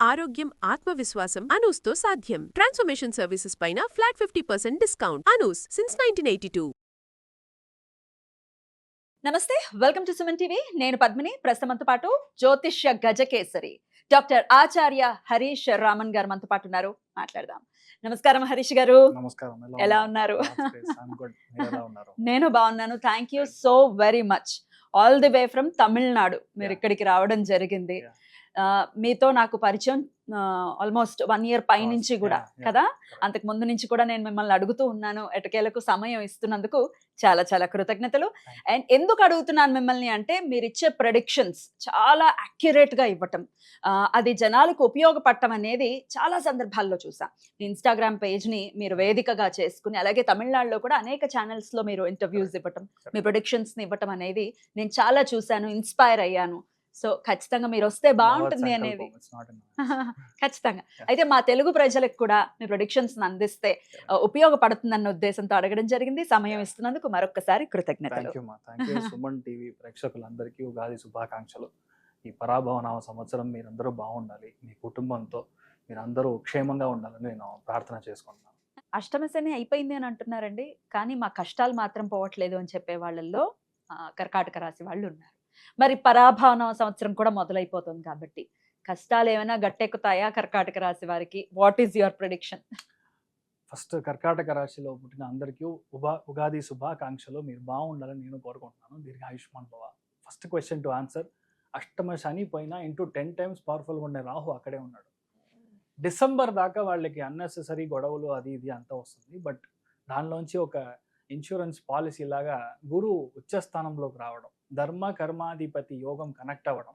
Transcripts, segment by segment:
ఆరోగ్యం, ఆత్మవిశ్వాసం అనూస్తో సాధ్యం. ట్రాన్స్ఫర్మేషన్ సర్వీసెస్ పైన ఫ్లాట్ 50% డిస్కౌంట్. అనూస్ సిన్స్ 1982. నమస్తే, వెల్కమ్ టు సుమన్ టీవీ. నేను పద్మిని. ప్రస్తుతంతో పాటు జ్యోతిష్య గజకేసరి డాక్టర్ ఆచార్య హరీష్ రామన్ గారు మనతో పాటు ఉన్నారు. మాట్లాడదాం. నమస్కారం హరీష్ గారు. నమస్కారం. ఎలా ఉన్నారు? నేను బాగున్నాను. Thank you so very much. All the way from Tamil Nadu మీరు ఇక్కడికి రావడం జరిగింది. మీతో నాకు పరిచయం ఆల్మోస్ట్ 1 year పైనుంచి కూడా కదా. అంతకు ముందు నుంచి కూడా నేను మిమ్మల్ని అడుగుతూ ఉన్నాను. ఎటకేలకు సమయం ఇస్తున్నందుకు చాలా చాలా కృతజ్ఞతలు. అండ్ ఎందుకు అడుగుతున్నాను మిమ్మల్ని అంటే, మీరు ఇచ్చే ప్రెడిక్షన్స్ చాలా అక్యురేట్ గా ఇవ్వటం, అది జనాలకు ఉపయోగపడటం అనేది చాలా సందర్భాల్లో చూసా. ఇన్స్టాగ్రామ్ పేజ్ ని మీరు వేదికగా చేసుకుని, అలాగే తమిళనాడులో కూడా అనేక ఛానల్స్ లో మీరు ఇంటర్వ్యూస్ ఇవ్వటం, మీ ప్రెడిక్షన్స్ ని ఇవ్వటం అనేది నేను చాలా చూశాను, ఇన్స్పైర్ అయ్యాను. సో ఖచ్చితంగా మీరు వస్తే బాగుంటుంది అనేది ఖచ్చితంగా. అయితే మా తెలుగు ప్రజలకు కూడా మీ ప్రొడిక్షన్స్ అందిస్తే ఉపయోగపడుతుందన్న ఉద్దేశంతో అడగడం జరిగింది. సమయం ఇస్తున్నందుకు మరొకసారి కృతజ్ఞతలు. సుమన్ టీవీ ప్రేక్షకులందరికీ ఉగాది శుభాకాంక్షలు. ఈ పరాభవనామ సంవత్సరం మీరందరూ బాగుండాలి, మీ కుటుంబంతో మీరందరూ క్షేమంగా ఉండాలని నేను ప్రార్థన చేసుకుంటున్నాను. అష్టమ శని అయిపోయింది అని అంటున్నారండి, కానీ మా కష్టాలు మాత్రం పోవట్లేదు అని చెప్పే వాళ్ళల్లో కర్కాటక రాశి వాళ్ళు ఉన్నారు. మరి పరాభవన సంవత్సరం కూడా మొదలైపోతుంది కాబట్టి కష్టాలు ఏమైనా గట్టెక్కుతాయా కర్కాటక రాశి వారికి? What is your prediction? First కర్కాటక రాశిలో పుట్టిన అందరికీ ఉగాది శుభాకాంక్షలు. మీరు బాగుండాలని నేను కోరుకుంటున్నాను. దీర్ఘాయుష్మాన్ భవ. First question to answer. అష్టమ శని పైన ఇంటూ 10 times పవర్ఫుల్గా ఉండే రాహు అక్కడే ఉన్నాడు. డిసెంబర్ దాకా వాళ్ళకి అన్నెసెసరీ గొడవలు అది ఇది అంతా వస్తుంది. బట్ దానిలోంచి ఒక ఇన్సూరెన్స్ పాలసీ లాగా గురువు ఉచ్చస్థానంలోకి రావడం, ధర్మ కర్మాధిపతి యోగం కనెక్ట్ అవ్వడం,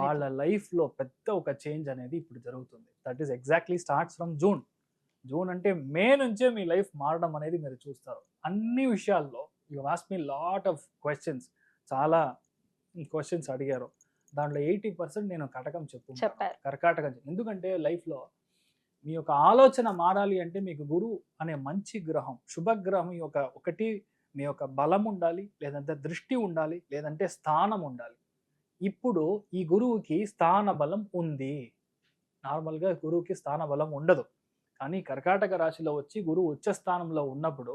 వాళ్ళ లైఫ్ లో పెద్ద ఒక చేంజ్ అనేది ఇప్పుడు జరుగుతుంది. That is exactly starts from June అంటే మే నుంచే మీ లైఫ్ మారడం అనేది మీరు చూస్తారు. అన్ని విషయాల్లో you ask me lot of questions, చాలా క్వశ్చన్స్ అడిగారు. దాంట్లో 80% నేను కటకం చెప్పాను, కర్కాటకం. ఎందుకంటే లైఫ్లో మీ యొక్క ఆలోచన మారాలి అంటే మీకు గురువు అనే మంచి గ్రహం, శుభగ్రహం ఒకటి మీ యొక్క బలం ఉండాలి, లేదంటే దృష్టి ఉండాలి, లేదంటే స్థానం ఉండాలి. ఇప్పుడు ఈ గురువుకి స్థాన బలం ఉంది. నార్మల్గా గురువుకి స్థాన బలం ఉండదు, కానీ కర్కాటక రాశిలో వచ్చి గురువు ఉచ్చ స్థానంలో ఉన్నప్పుడు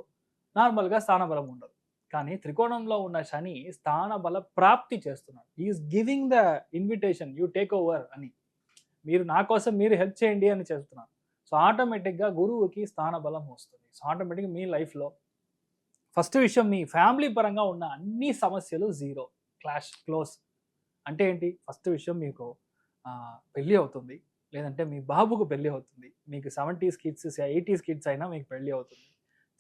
నార్మల్గా స్థాన బలం ఉండదు. కానీ త్రికోణంలో ఉన్న శని స్థాన బల ప్రాప్తి చేస్తున్నాడు. Is giving the invitation, you take over అని, మీరు నా కోసం మీరు హెల్ప్ చేయండి అని చేస్తున్నాను. సో ఆటోమేటిక్గా గురువుకి స్థాన బలం వస్తుంది. సో ఆటోమేటిక్గా మీ లైఫ్లో ఫస్ట్ విషయం, మీ ఫ్యామిలీ పరంగా ఉన్న అన్ని సమస్యలు జీరో, క్లోజ్. అంటే ఏంటి? ఫస్ట్ విషయం, మీకు పెళ్ళి అవుతుంది, లేదంటే మీ బాబుకు పెళ్ళి అవుతుంది. మీకు 70s kids 80s kids అయినా మీకు పెళ్ళి అవుతుంది.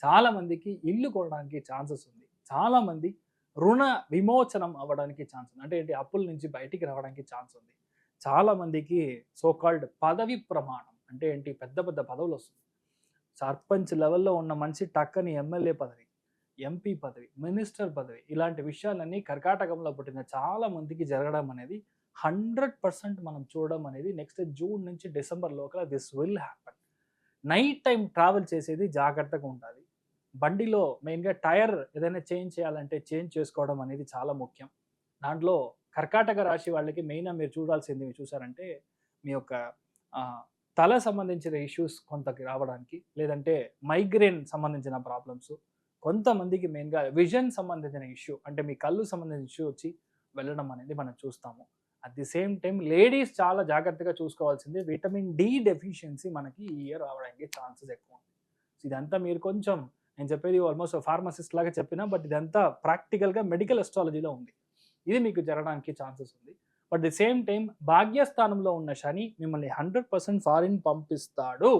చాలామందికి ఇల్లు కొనడానికి ఛాన్సెస్ ఉంది. చాలామంది రుణ విమోచనం అవ్వడానికి ఛాన్స్ ఉంది. అంటే ఏంటి? అప్పుల నుంచి బయటికి రావడానికి ఛాన్స్ ఉంది. చాలామందికి సోకాల్డ్ పదవి ప్రమాణం అంటే ఏంటి? పెద్ద పెద్ద పదవులు వస్తుంది. సర్పంచ్ లెవెల్లో ఉన్న మనిషి టక్కని ఎమ్మెల్యే పదవి, ఎంపీ పదవి, మినిస్టర్ పదవి, ఇలాంటి విషయాలన్నీ కర్కాటకంలో పుట్టిన చాలా మందికి జరగడం అనేది 100% మనం చూడడం అనేది నెక్స్ట్ జూన్ నుంచి డిసెంబర్ లోపల this will happen. Night time travel చేసేది జాగ్రత్తగా ఉండాలి. బండిలో మెయిన్గా టైర్ ఏదైనా చేంజ్ చేయాలంటే చేంజ్ చేసుకోవడం అనేది చాలా ముఖ్యం. దాంట్లో కర్కాటక రాశి వాళ్ళకి మెయిన్గా మీరు చూడాల్సింది చూసారంటే, మీ యొక్క తల సంబంధించిన ఇష్యూస్ కొంతకి రావడానికి, లేదంటే మైగ్రేన్ సంబంధించిన ప్రాబ్లమ్స్, కొంతమందికి మెయిన్గా విజన్ సంబంధించిన ఇష్యూ అంటే మీ కళ్ళు సంబంధించిన ఇష్యూ వచ్చి వెళ్ళడం అనేది మనం చూస్తాము. At the same time ladies చాలా జాగ్రత్తగా చూసుకోవాల్సింది, విటమిన్ డి డెఫిషియన్సీ మనకి ఈ ఇయర్ రావడానికి ఛాన్సెస్ ఎక్కువ ఉంది. ఇదంతా మీరు కొంచెం, నేను చెప్పేది ఆల్మోస్ట్ ఫార్మసిస్ట్ లాగా చెప్పినా, బట్ ఇదంతా ప్రాక్టికల్గా మెడికల్ అస్ట్రాలజీలో ఉంది. ఇది మీకు జరగడానికి ఛాన్సెస్ ఉంది. బట్ ది సేమ్ టైం భాగ్యస్థానంలో ఉన్న శని మిమ్మల్ని 100% ఫారిన్ పంపిస్తాడు.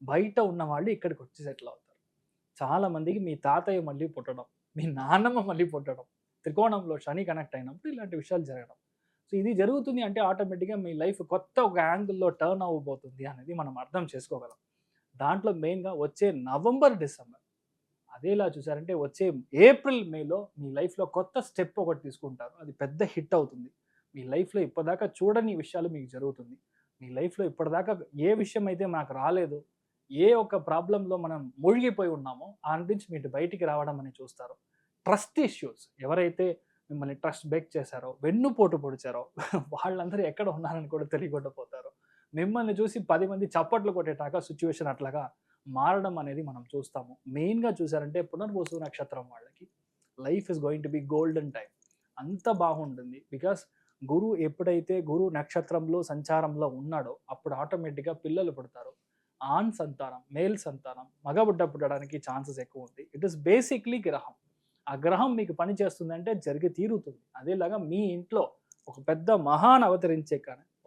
బయట ఉన్న వాళ్ళు ఇక్కడికి వచ్చి సెటిల్ అవుతారు. చాలామందికి మీ తాతయ్య మళ్ళీ పుట్టడం, మీ నాన్నమ్మ మళ్ళీ పుట్టడం, త్రికోణంలో శని కనెక్ట్ అయినప్పుడు ఇలాంటి విషయాలు జరగడం. సో ఇది జరుగుతుంది అంటే ఆటోమేటిక్గా మీ లైఫ్ కొత్త ఒక యాంగిల్లో టర్న్ అవ్వబోతుంది అనేది మనం అర్థం చేసుకోగలం. దాంట్లో మెయిన్గా వచ్చే నవంబర్ డిసెంబర్, అదేలా చూసారంటే వచ్చే ఏప్రిల్ మేలో మీ లైఫ్లో కొత్త స్టెప్ ఒకటి తీసుకుంటారు. అది పెద్ద హిట్ అవుతుంది. మీ లైఫ్లో ఇప్పటిదాకా చూడని విషయాలు మీకు జరుగుతుంది. మీ లైఫ్లో ఇప్పటిదాకా ఏ విషయం అయితే మాకు రాలేదు, ఏ ఒక ప్రాబ్లంలో మనం మునిగిపోయి ఉన్నామో ఆ నుంచి మీరు బయటికి రావడం అని చూస్తారు. ట్రస్ట్ ఇష్యూస్, ఎవరైతే మిమ్మల్ని ట్రస్ట్ బ్రేక్ చేశారో, వెన్నుపోటు పొడిచారో వాళ్ళందరూ ఎక్కడ ఉన్నారని కూడా తెలియకుండా పోతారు. మిమ్మల్ని చూసి 10 మంది చప్పట్లు కొట్టేటాక సిచ్యువేషన్ అట్లాగా మారడం అనేది మనం చూస్తాము. మెయిన్‌గా చూసారంటే పునర్వసు నక్షత్రం వాళ్ళకి life is going to B golden time. అంత బాగుంటుంది. బికాస్ ఎప్పుడైతే గురు నక్షత్రంలో సంచారంలో ఉన్నాడో అప్పుడు ఆటోమేటిక్‌గా పిల్లలు పుడతారు. ఆన్ సంతానం, మేల్ సంతానం, మగబిడ్డ పుట్టడానికి ఛాన్సెస్ ఎక్కువ ఉంది. ఇట్ ఈస్ బేసిక్‌లీ గ్రహం. ఆ గ్రహం మీకు పని చేస్తుందంటే జరిగి తీరుతుంది. అదేలాగా మీ ఇంట్లో ఒక పెద్ద మహాన్ అవతరించే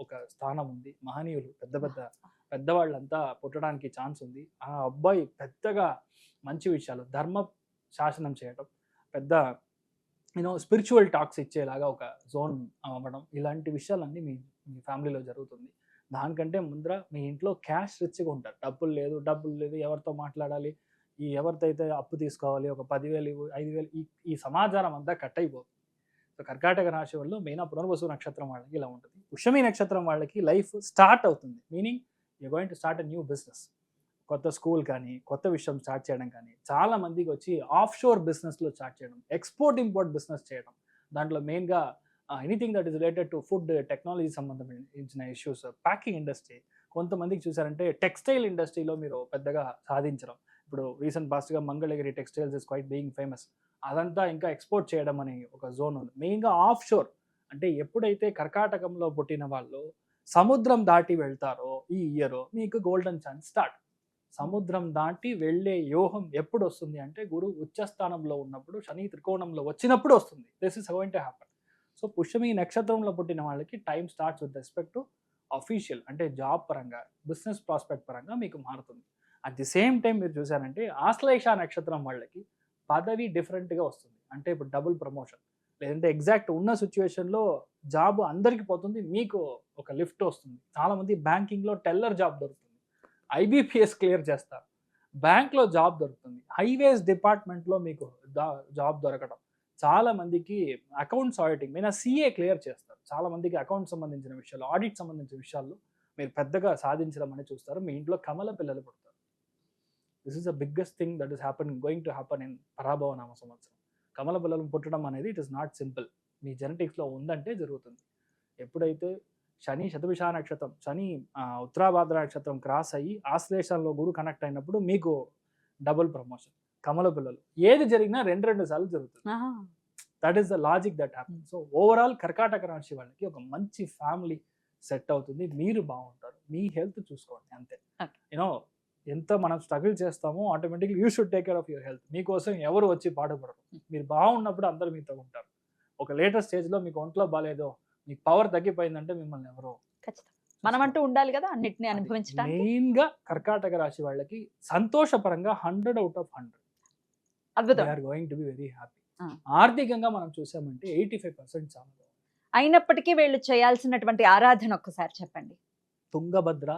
ఒక స్థానం ఉంది. మహనీయులు పెద్దవాళ్ళంతా పుట్టడానికి ఛాన్స్ ఉంది. ఆ అబ్బాయి పెద్దగా మంచి విషయాలు, ధర్మ శాసనం చేయడం, పెద్ద స్పిరిచువల్ టాక్స్ ఇచ్చేలాగా ఒక జోన్ అవ్వడం, ఇలాంటి విషయాలన్నీ మీ మీ ఫ్యామిలీలో జరుగుతుంది. దానికంటే ముందర మీ ఇంట్లో క్యాష్ రిచ్గా ఉంటారు. డబ్బులు లేదు, ఎవరితో మాట్లాడాలి, ఎవరితో అయితే అప్పు తీసుకోవాలి, ఒక 10,000 ఇవ్వు, 5,000, ఈ సమాచారం అంతా కట్ అయిపోతుంది. సో కర్కాటక రాశి వాళ్ళు మెయిన్ పునర్వసు నక్షత్రం వాళ్ళకి ఇలా ఉంటుంది. పుష్యమి నక్షత్రం వాళ్ళకి లైఫ్ స్టార్ట్ అవుతుంది. Meaning you going to start a new business. కొత్త స్కూల్ కానీ, కొత్త విషయం స్టార్ట్ చేయడం కానీ, చాలా మందికి వచ్చి ఆఫ్ షోర్ బిజినెస్లో స్టార్ట్ చేయడం, ఎక్స్పోర్ట్ ఇంపోర్ట్ బిజినెస్ చేయడం, దాంట్లో మెయిన్గా anything that is related to food technology సంబంధించిన ఇష్యూస్, ప్యాకింగ్ ఇండస్ట్రీ. కొంతమందికి చూసారంటే టెక్స్టైల్ ఇండస్ట్రీలో మీరు పెద్దగా సాధించడం. ఇప్పుడు రీసెంట్ పాస్ట్గా Mangalagiri textiles is quite being famous. అదంతా ఇంకా ఎక్స్పోర్ట్ చేయడం అనే ఒక జోన్ ఉంది. మెయిన్గా ఆఫ్ షోర్ అంటే ఎప్పుడైతే కర్కాటకంలో పుట్టిన వాళ్ళు సముద్రం దాటి వెళ్తారో ఈ ఇయర్ మీకు గోల్డెన్ ఛాన్స్ స్టార్ట్. సముద్రం దాటి వెళ్ళే యోగం ఎప్పుడు వస్తుంది అంటే గురు ఉచ్చస్థానంలో ఉన్నప్పుడు, శని త్రికోణంలో వచ్చినప్పుడు వస్తుంది. This is going to happen. So Pushyami నక్షత్రంలో పుట్టిన వాళ్ళకి time starts with respect to official అంటే జాబ్ పరంగా, బిజినెస్ ప్రాస్పెక్ట్ పరంగా మీకు మారుతుంది. అట్ ది సేమ్ టైం మీరు చూసారంటే ఆశ్లేష నక్షత్రం వాళ్ళకి పదవి డిఫరెంట్గా వస్తుంది. అంటే ఇప్పుడు డబుల్ ప్రమోషన్, లేదంటే ఎగ్జాక్ట్ ఉన్న సిచ్యువేషన్లో జాబ్ అందరికీ పోతుంది, మీకు ఒక లిఫ్ట్ వస్తుంది. చాలామంది బ్యాంకింగ్లో టెల్లర్ జాబ్ దొరుకుతుంది, ఐబీపీఎస్ క్లియర్ చేస్తారు, బ్యాంక్లో జాబ్ దొరుకుతుంది, హైవేస్ డిపార్ట్మెంట్లో మీకు జాబ్ దొరకడం, చాలా మందికి అకౌంట్స్ ఆడిటింగ్ మీద సిఏ క్లియర్ చేస్తారు. చాలా మందికి అకౌంట్ సంబంధించిన విషయాలు, ఆడిట్ సంబంధించిన విషయాల్లో మీరు పెద్దగా సాధించడం అనేది చూస్తారు. మీ ఇంట్లో కమల పిల్లలు పుడతారు. This is the biggest thing that is going to happen in Parabhava నామ సంవత్సరం. కమల పిల్లలు పుట్టడం అనేది ఇట్ ఇస్ నాట్ సింపుల్. మీ జెనెటిక్స్లో ఉందంటే జరుగుతుంది. ఎప్పుడైతే శని శతభిష నక్షత్రం, శని ఉత్తరాభాద్ర నక్షత్రం క్రాస్ అయ్యి ఆశ్లేషంలో గురు కనెక్ట్ అయినప్పుడు మీకు డబుల్ ప్రమోషన్, కమల పిల్లలు. ఏది జరిగినా 2 సార్లు జరుగుతుంది. That is the logic that happen. So overall కర్కాటక రాశి వాళ్ళకి ఒక మంచి ఫ్యామిలీ సెట్ అవుతుంది. మీరు బాగుంటారు, మీ హెల్త్ చూసుకోండి అంతే. ఎంత మనం స్ట్రగుల్ చేస్తామో automatically you should take care of your health. మీకోసం ఎవరు వచ్చి పాటుపడరు. మీరు బాగున్నప్పుడు అందరూ మీతో ఉంటారు. ఒక లేటెస్ట్ స్టేజ్లో మీకు ఒంట్లో బాగాలేదో, మీకు పవర్ తగ్గిపోయిందంటే మిమ్మల్ని ఎవరో మనం అంటూ ఉండాలి కదా అన్నిటిని అనుభవించడానికి. మెయిన్గా కర్కాటక రాశి వాళ్ళకి సంతోషపరంగా 100 out of 100 అద్భుతం. They are going to be very happy. ఆర్థికంగా మనం చూసామంటే 85% చాలా. అయినప్పటికీ వీళ్ళు చేయాల్సినటువంటి ఆరాధన ఒక్కసారి చెప్పండి. తుంగభద్ర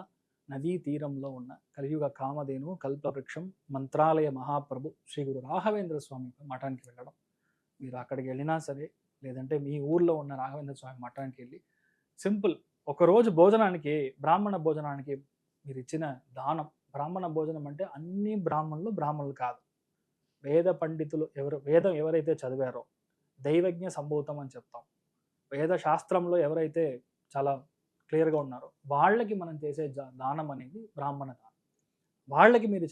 నదీ తీరంలో ఉన్న కలియుగ కామధేను కల్పవృక్షం మంత్రాలయ మహాప్రభు శ్రీ గురు రాఘవేంద్ర స్వామి మఠానికి వెళ్ళడం. మీరు అక్కడికి వెళ్ళినా సరే, లేదంటే మీ ఊర్లో ఉన్న రాఘవేంద్ర స్వామి మఠానికి వెళ్ళి సింపుల్ ఒకరోజు భోజనానికి, బ్రాహ్మణ భోజనానికి మీరు ఇచ్చిన దానం. బ్రాహ్మణ భోజనం అంటే అన్ని బ్రాహ్మణులు కాదు, వేద పండితులు వేదం ఎవరైతే చదివారో, దైవజ్ఞ సంభూతం అని చెప్తాం, వేద శాస్త్రంలో ఎవరైతే చాలా క్లియర్గా ఉన్నారో వాళ్ళకి మనం చేసే దానం అనేది బ్రాహ్మణ దానం. వాళ్ళకి మీరు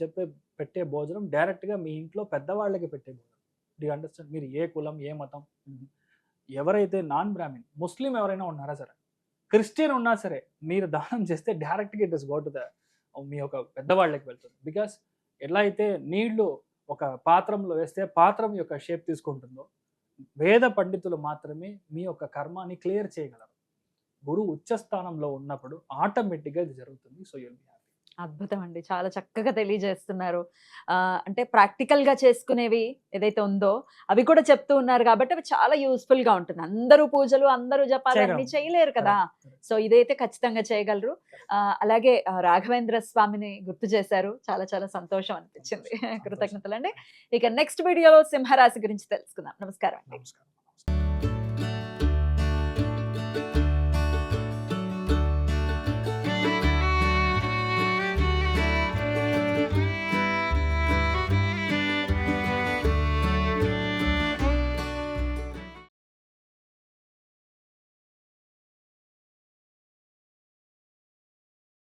పెట్టే భోజనం డైరెక్ట్గా మీ ఇంట్లో పెద్దవాళ్ళకి పెట్టే భోజనం. డి అండర్స్టాండ్? మీరు ఏ కులం, ఏ మతం, ఎవరైతే నాన్ బ్రాహ్మణ్, ముస్లిం ఎవరైనా ఉన్నారా సరే, క్రిస్టియన్ ఉన్నా సరే, మీరు దానం చేస్తే డైరెక్ట్గా it is go to the మీ యొక్క పెద్దవాళ్ళకి వెళ్తుంది. బికాస్ ఎలా అయితే నీళ్లు ఒక పాత్రంలో వేస్తే పాత్రం యొక్క షేప్ తీసుకుంటుందో, వేద పండితులు మాత్రమే మీ యొక్క కర్మాన్ని క్లియర్ చేయగలరు. గురువు ఉచ్చస్థానంలో ఉన్నప్పుడు ఆటోమేటిక్గా ఇది జరుగుతుంది. So you'll be happy. అద్భుతం అండి, చాలా చక్కగా తెలియజేస్తున్నారు. అంటే ప్రాక్టికల్గా చేసుకునేవి ఏదైతే ఉందో అవి కూడా చెప్తూ ఉన్నారు కాబట్టి అవి చాలా యూస్ఫుల్గా ఉంటుంది. అందరూ పూజలు, అందరూ జపాలు అన్ని చేయలేరు కదా. సో ఇదైతే ఖచ్చితంగా చేయగలరు. అలాగే రాఘవేంద్ర స్వామిని గుర్తు చేశారు, చాలా చాలా సంతోషం అనిపించింది. కృతజ్ఞతలు అండి. ఇక నెక్స్ట్ వీడియోలో సింహరాశి గురించి తెలుసుకుందాం. నమస్కారం అండి. నమస్కారం.